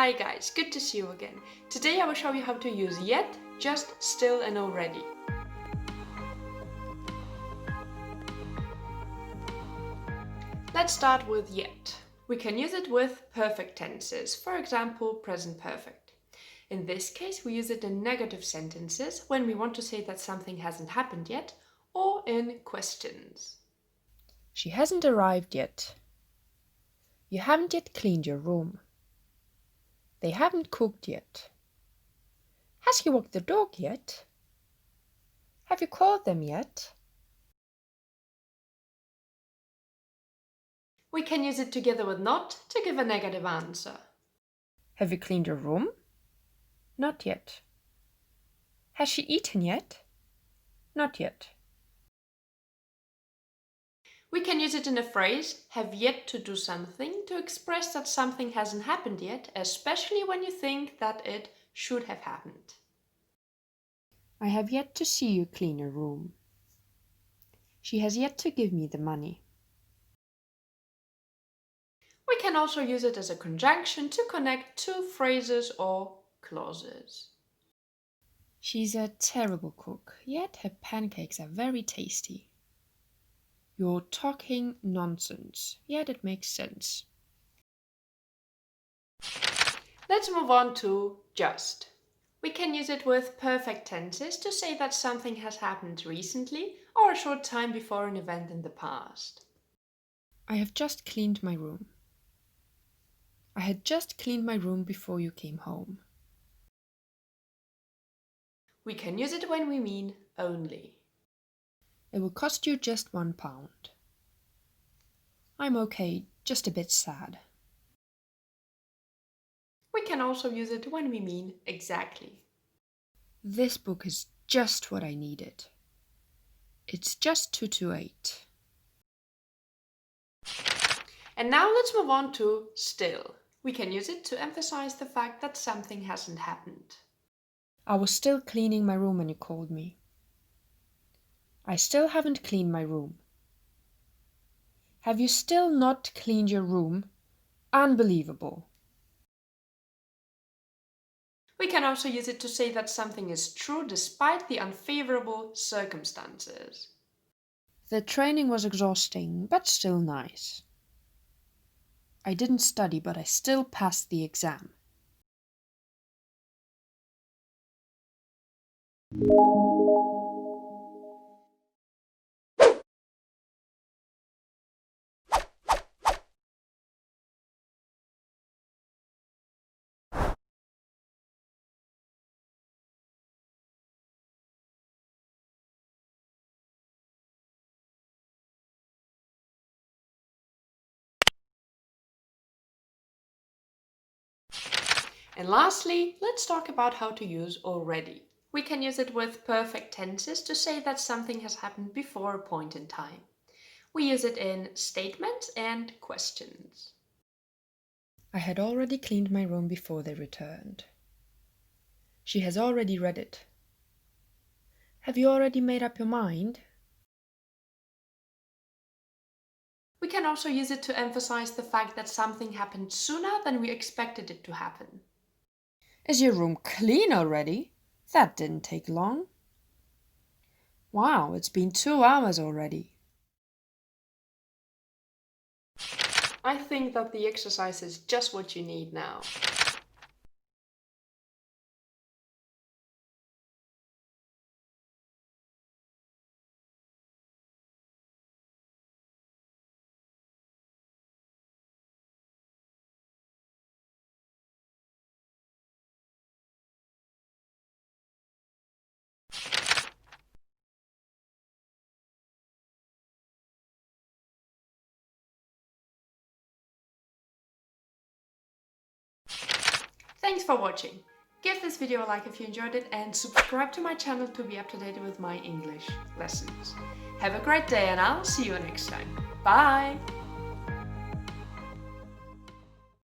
Hi guys, good to see you again. Today I will show you how to use yet, just, still and already. Let's start with yet. We can use it with perfect tenses, for example, present perfect. In this case, we use it in negative sentences when we want to say that something hasn't happened yet, or in questions. She hasn't arrived yet. You haven't yet cleaned your room. They haven't cooked yet. Has he walked the dog yet? Have you called them yet? We can use it together with not to give a negative answer. Have you cleaned your room? Not yet. Has she eaten yet? Not yet. We can use it in a phrase, have yet to do something, to express that something hasn't happened yet, especially when you think that it should have happened. I have yet to see you clean your room. She has yet to give me the money. We can also use it as a conjunction to connect two phrases or clauses. She's a terrible cook, yet her pancakes are very tasty. You're talking nonsense, yet it makes sense. Let's move on to just. We can use it with perfect tenses to say that something has happened recently or a short time before an event in the past. I have just cleaned my room. I had just cleaned my room before you came home. We can use it when we mean only. It will cost you just £1. I'm okay, just a bit sad. We can also use it when we mean exactly. This book is just what I needed. It's just 228. And now let's move on to still. We can use it to emphasize the fact that something hasn't happened. I was still cleaning my room when you called me. I still haven't cleaned my room. Have you still not cleaned your room? Unbelievable. We can also use it to say that something is true despite the unfavorable circumstances. The training was exhausting, but still nice. I didn't study, but I still passed the exam. And lastly, let's talk about how to use already. We can use it with perfect tenses to say that something has happened before a point in time. We use it in statements and questions. I had already cleaned my room before they returned. She has already read it. Have you already made up your mind? We can also use it to emphasize the fact that something happened sooner than we expected it to happen. Is your room clean already? That didn't take long. Wow, it's been 2 hours already. I think that the exercise is just what you need now. Thanks for watching. Give this video a like if you enjoyed it and subscribe to my channel to be up to date with my English lessons. Have a great day and I'll see you next time. Bye!